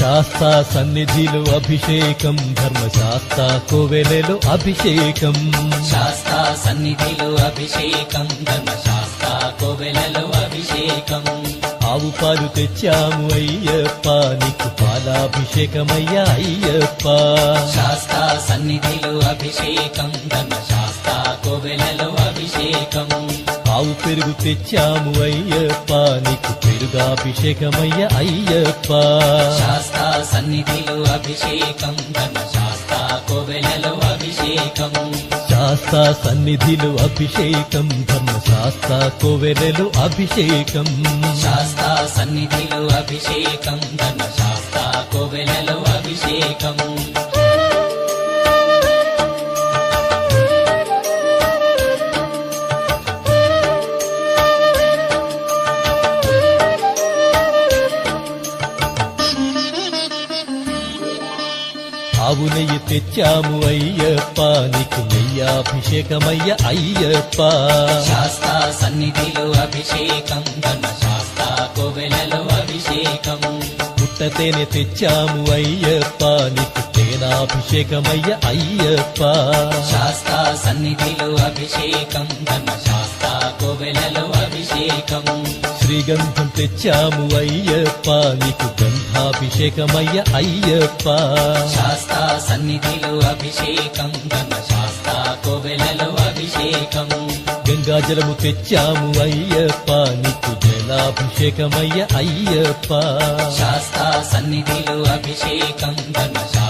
శాస్తా సన్నిధిలో అభిషేకం ధర్మశాస్త్ర కోవెలలో అభిషేకం శాస్తా సన్నిధిలో అభిషేకం ధర్మశాస్త్ర కోవెలలో అభిషేకం ఆవు పాలు తెచ్చాము అయ్యప్ప నీకు పాలాభిషేకమయ్యా అయ్యప్ప శాస్తా సన్నిధిలో అభిషేకం ధర్మశాస్త్ర కోవెలలో అభిషేకం ఆవు పెరుగు తెచ్చాము అయ్యప్ప నీకు పెరుగాభిషేకమయ్యా అయ్యప్ప శాస్తా సన్నిధిలో అభిషేకం ధర్మశాస్త్ర కోవెలలో అభిషేకం శాస్తా సన్నిధిలో అభిషేకం ధర్మశాస్త్ర కోవెలలో అభిషేకం శాస్తా సన్నిధిలో అభిషేకం ధర్మశాస్త్ర కోవెలలో అభిషేకం ఆవు నెయ్యి తెచ్చాము అయ్యప్ప నీకు నెయ్యాభిషేకమయ్య అయ్యప్ప శాస్తా సన్నిధిలో అభిషేకం ధర్మశాస్త్ర కోవెలలో అభిషేకం పుట్టతేనె తెచ్చాము అయ్యప్ప నీకు తేనాభిషేకమయ్య అయ్యప్ప శాస్తా సన్నిధిలో అభిషేకం ధర్మశాస్త్ర కోవెలలో అభిషేకం శ్రీగంధం తెచ్చాము అయ్యప్ప నీకు గంధాభిషేకమయ్య అయ్యప్ప శాస్తా సన్నిధిలో అభిషేకం ధర్మశాస్త్ర కోవెలలో అభిషేకం గంగాజలము తెచ్చాము అయ్యప్ప నీకు జలాభిషేకమయ్య అయ్యప్ప శాస్తా సన్నిధిలో అభిషేకం ధర్మశాస్త్ర